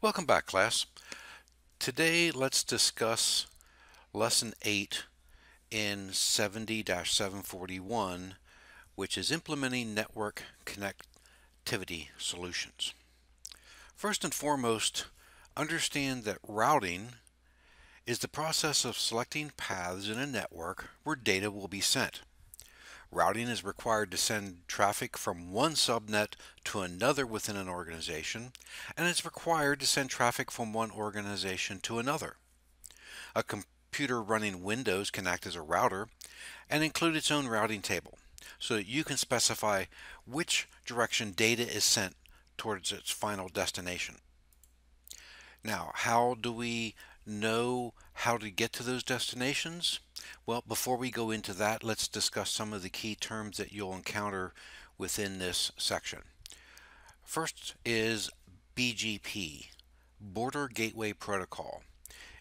Welcome back, class. Today, let's discuss Lesson 8 in 70-741, which is implementing network connectivity solutions. First and foremost, understand that routing is the process of selecting paths in a network where data will be sent. Routing is required to send traffic from one subnet to another within an organization, and it's required to send traffic from one organization to another. A computer running Windows can act as a router and include its own routing table so that you can specify which direction data is sent towards its final destination. Now, how do we know how to get to those destinations? Well, before we go into that, let's discuss some of the key terms that you'll encounter within this section. First is BGP, Border Gateway Protocol.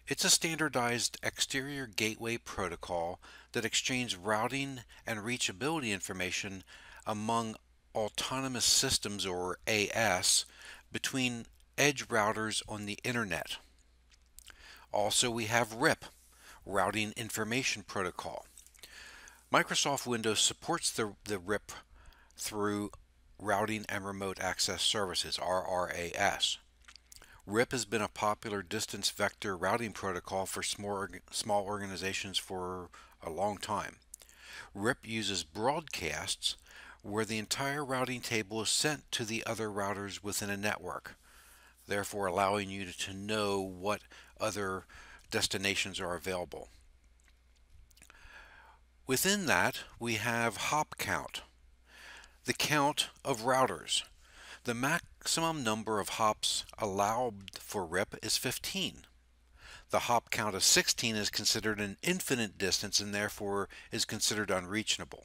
It's a standardized exterior gateway protocol that exchanges routing and reachability information among autonomous systems, or AS, between edge routers on the internet. Also, we have RIP, Routing Information Protocol. Microsoft Windows supports the RIP through Routing and Remote Access Services, RRAS. RIP has been a popular distance vector routing protocol for small organizations for a long time. RIP uses broadcasts where the entire routing table is sent to the other routers within a network, therefore allowing you to know what other destinations are available. Within that, we have hop count, the count of routers. The maximum number of hops allowed for RIP is 15. The hop count of 16 is considered an infinite distance and therefore is considered unreachable.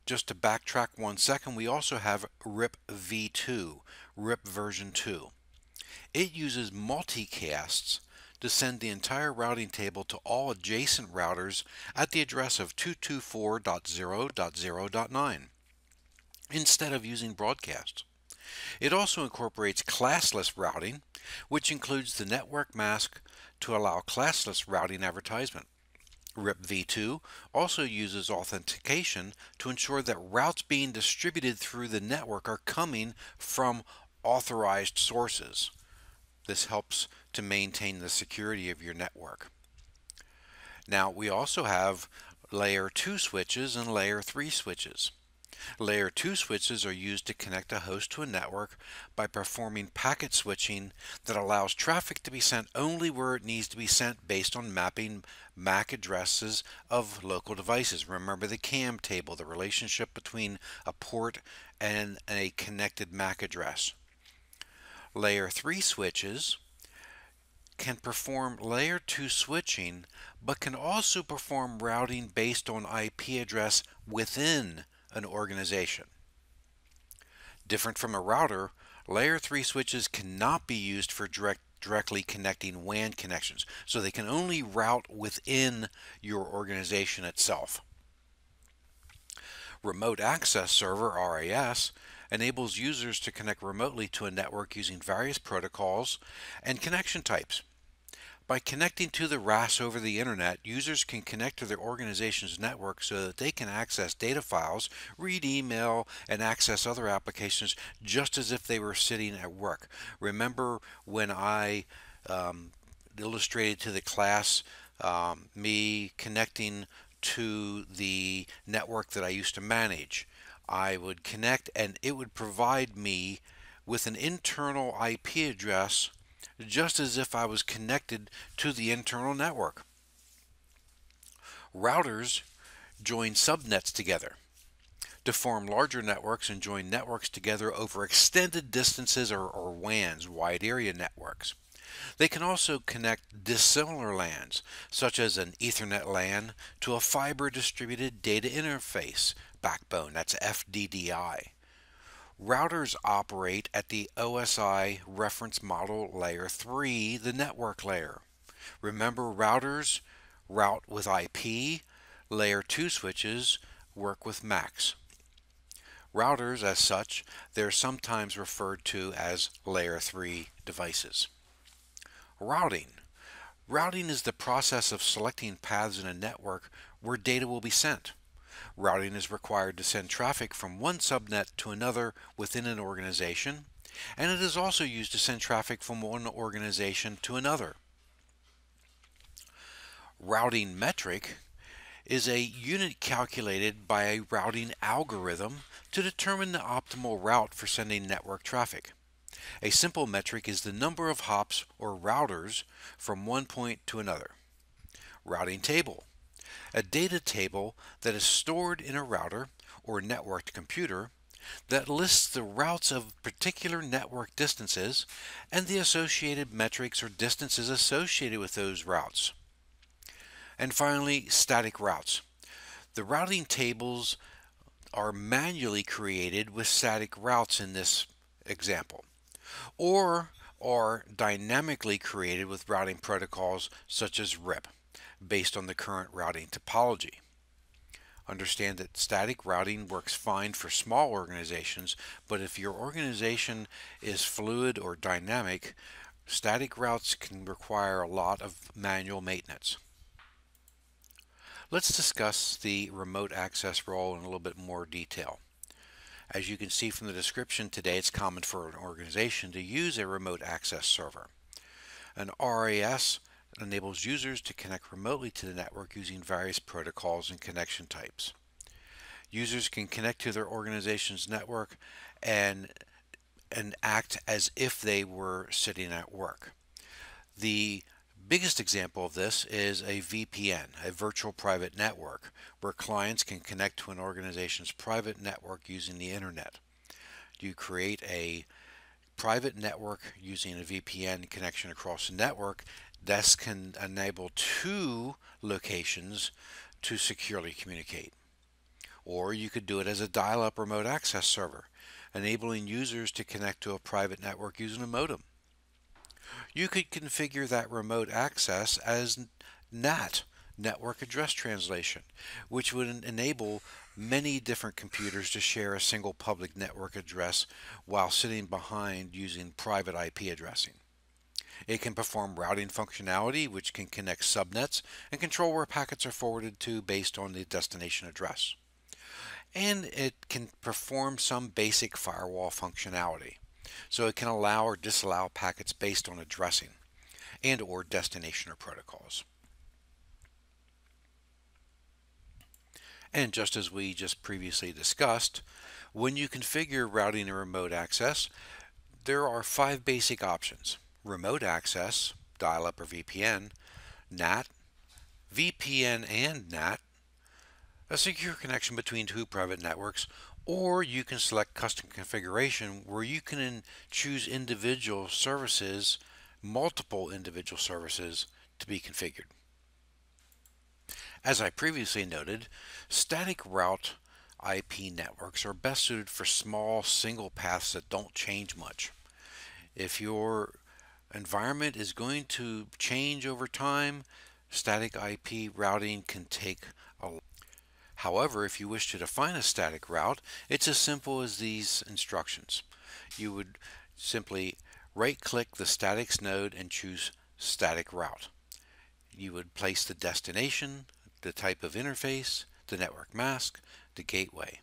Just to backtrack 1 second, we also have RIP v2, RIP version 2. It uses multicasts to send the entire routing table to all adjacent routers at the address of 224.0.0.9 instead of using broadcasts. It also incorporates classless routing, which includes the network mask to allow classless routing advertisement. RIP v2 also uses authentication to ensure that routes being distributed through the network are coming from authorized sources. This helps to maintain the security of your network. Now, we also have Layer 2 switches and Layer 3 switches. Layer 2 switches are used to connect a host to a network by performing packet switching that allows traffic to be sent only where it needs to be sent based on mapping MAC addresses of local devices. Remember the CAM table, the relationship between a port and a connected MAC address. Layer 3 switches can perform Layer 2 switching, but can also perform routing based on IP address within an organization. Different from a router, Layer 3 switches cannot be used for directly connecting WAN connections, so they can only route within your organization itself. Remote Access Server, RAS, enables users to connect remotely to a network using various protocols and connection types. By connecting to the RAS over the internet, users can connect to their organization's network so that they can access data files, read email, and access other applications just as if they were sitting at work. Remember when I illustrated to the class me connecting to the network that I used to manage. I would connect and it would provide me with an internal IP address just as if I was connected to the internal network. Routers join subnets together to form larger networks and join networks together over extended distances, or WANs, wide area networks. They can also connect dissimilar LANs, such as an Ethernet LAN, to a fiber distributed data interface backbone, that's FDDI. Routers operate at the OSI reference model layer 3, the network layer. Remember, routers route with IP, layer 2 switches work with MACs. Routers, as such, they're sometimes referred to as Layer 3 devices. Routing. Routing is the process of selecting paths in a network where data will be sent. Routing is required to send traffic from one subnet to another within an organization, and it is also used to send traffic from one organization to another. Routing metric is a unit calculated by a routing algorithm to determine the optimal route for sending network traffic. A simple metric is the number of hops or routers from one point to another. Routing table. A data table that is stored in a router or networked computer that lists the routes of particular network distances and the associated metrics or distances associated with those routes. And finally, static routes. The routing tables are manually created with static routes in this example, or are dynamically created with routing protocols such as RIP, based on the current routing topology. Understand that static routing works fine for small organizations, but if your organization is fluid or dynamic, static routes can require a lot of manual maintenance. Let's discuss the remote access role in a little bit more detail. As you can see from the description today, it's common for an organization to use a remote access server. An RAS enables users to connect remotely to the network using various protocols and connection types. Users can connect to their organization's network and act as if they were sitting at work. The biggest example of this is a VPN, a virtual private network, where clients can connect to an organization's private network using the internet. You create a private network using a VPN connection across the network. This can enable two locations to securely communicate. Or you could do it as a dial-up remote access server, enabling users to connect to a private network using a modem. You could configure that remote access as NAT, Network Address Translation, which would enable many different computers to share a single public network address while sitting behind using private IP addressing. It can perform routing functionality, which can connect subnets and control where packets are forwarded to based on the destination address. And it can perform some basic firewall functionality. So it can allow or disallow packets based on addressing and or destination or protocols. And just as we just previously discussed, when you configure routing and remote access, there are 5 basic options: remote access, dial-up or VPN, NAT, VPN and NAT, a secure connection between 2 private networks, or you can select custom configuration where you can choose individual services, multiple individual services to be configured. As I previously noted, static route IP networks are best suited for small single paths that don't change much. If your environment is going to change over time, static IP routing can take a lot. However, if you wish to define a static route, it's as simple as these instructions. You would simply right-click the statics node and choose static route. You would place the destination, the type of interface, the network mask, the gateway.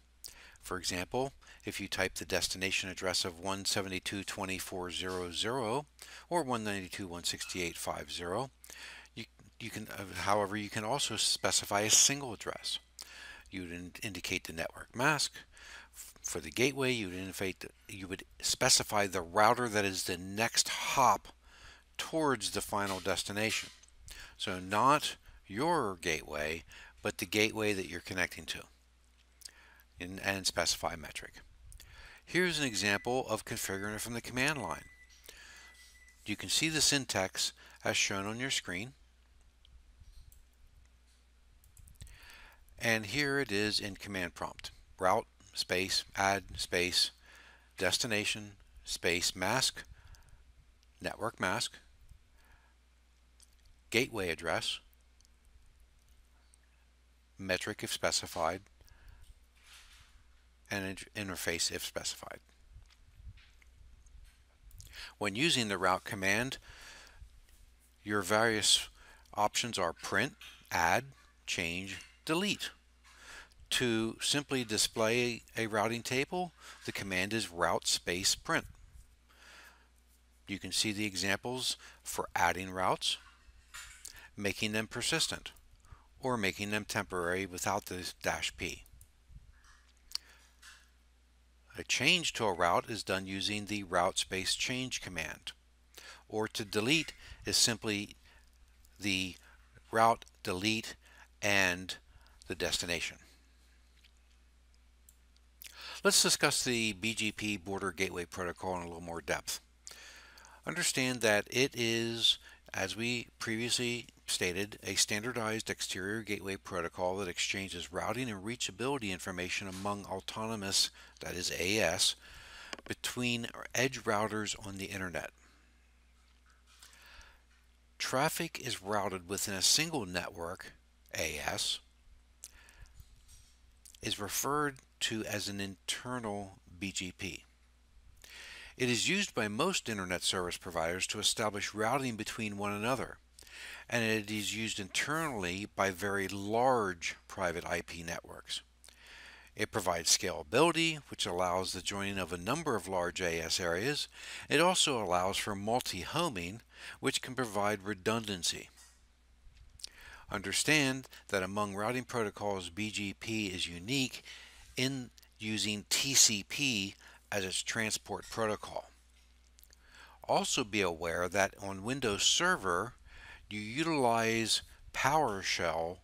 For example, if you type the destination address of 172.24.0.0 or 192.168.50, however, you can also specify a single address. You would indicate the network mask. For the gateway, you would specify the router that is the next hop towards the final destination. So not your gateway, but the gateway that you're connecting to, and specify metric. Here's an example of configuring it from the command line. You can see the syntax as shown on your screen. And here it is in command prompt. Route space add space destination space mask, network mask, gateway address, metric if specified, and interface if specified. When using the route command, your various options are print, add, change, delete. To simply display a routing table, the command is route space print. You can see the examples for adding routes, making them persistent, or making them temporary without the -p. A change to a route is done using the route space change command, or to delete is simply the route delete and the destination. Let's discuss the BGP Border Gateway Protocol in a little more depth. Understand that it is, as we previously stated, a standardized exterior gateway protocol that exchanges routing and reachability information among autonomous, that is AS, between edge routers on the internet. Traffic is routed within a single network, AS, is referred to as an internal BGP. It is used by most internet service providers to establish routing between one another, and it is used internally by very large private IP networks. It provides scalability, which allows the joining of a number of large AS areas. It also allows for multi-homing, which can provide redundancy. Understand that among routing protocols, BGP is unique in using TCP as its transport protocol. Also be aware that on Windows Server, you utilize PowerShell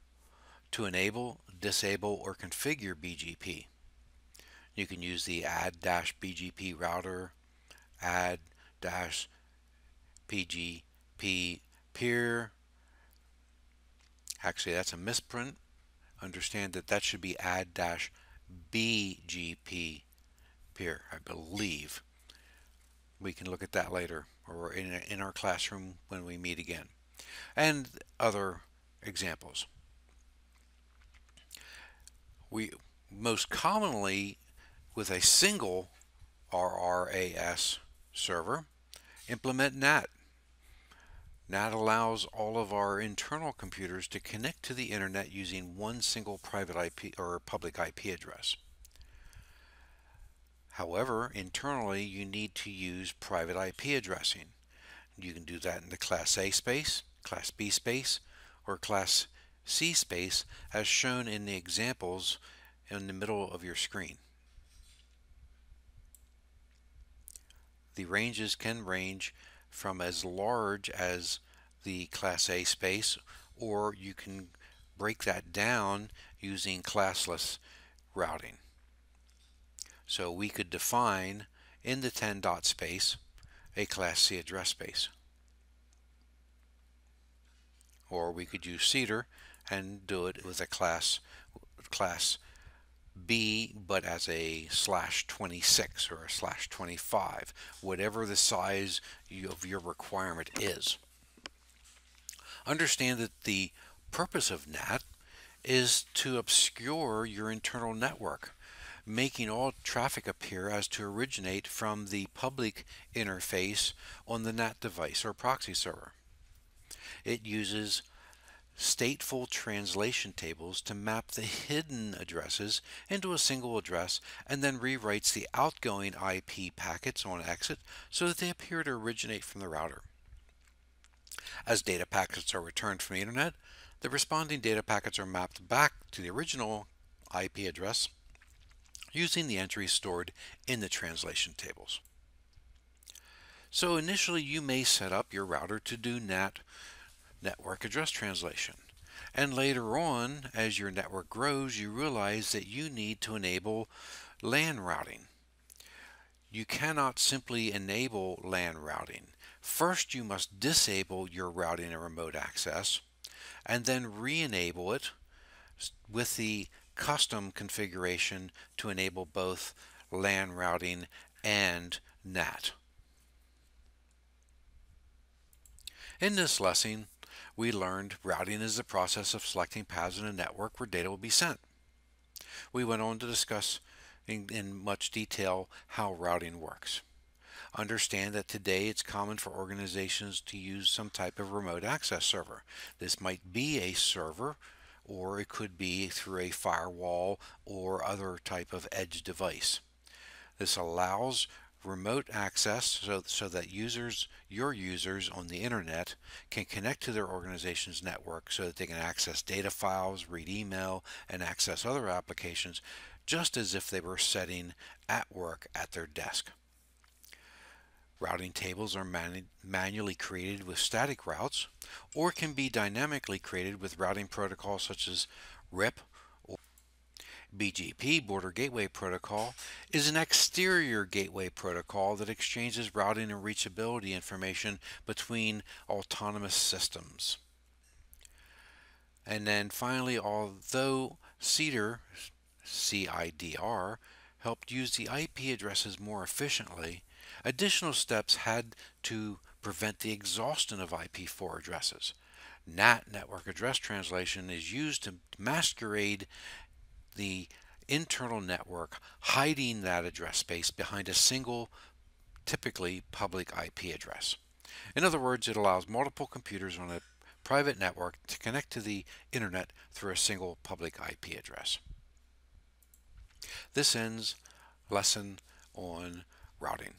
to enable, disable, or configure BGP. You can use the add-bgp router, add-bgp peer. Actually, that's a misprint. Understand that that should be add-bgp peer, I believe. We can look at that later, or in our classroom when we meet again. And other examples. We most commonly, with a single RRAS server, implement NAT. NAT allows all of our internal computers to connect to the internet using one single private IP or public IP address. However, internally you need to use private IP addressing. You can do that in the Class A space, Class B space, or Class C space as shown in the examples in the middle of your screen. The ranges can range from as large as the Class A space, or you can break that down using classless routing. So we could define in the 10 dot space a Class C address space. Or we could use CEDAR and do it with a Class B, but as a /26 or a /25, whatever the size of your requirement is. Understand that the purpose of NAT is to obscure your internal network, making all traffic appear as to originate from the public interface on the NAT device or proxy server. It uses stateful translation tables to map the hidden addresses into a single address, and then rewrites the outgoing IP packets on exit so that they appear to originate from the router. As data packets are returned from the internet, the responding data packets are mapped back to the original IP address using the entries stored in the translation tables. So initially you may set up your router to do NAT network address translation, and later on, as your network grows, you realize that you need to enable LAN routing. You cannot simply enable LAN routing. First you must disable your routing and remote access, and then re-enable it with the custom configuration to enable both LAN routing and NAT. In this lesson, we learned routing is the process of selecting paths in a network where data will be sent. We went on to discuss in much detail how routing works. Understand that today it's common for organizations to use some type of remote access server. This might be a server, or it could be through a firewall or other type of edge device. This allows remote access so that your users on the internet can connect to their organization's network so that they can access data files, read email, and access other applications just as if they were sitting at work at their desk. Routing tables are manually created with static routes or can be dynamically created with routing protocols such as RIP. BGP, Border Gateway Protocol, is an exterior gateway protocol that exchanges routing and reachability information between autonomous systems. And then finally, although CIDR, CIDR, helped use the IP addresses more efficiently, additional steps had to prevent the exhaustion of IP4 addresses. NAT, Network Address Translation, is used to masquerade the internal network, hiding that address space behind a single, typically public IP address. In other words, it allows multiple computers on a private network to connect to the internet through a single public IP address. This ends lesson on routing.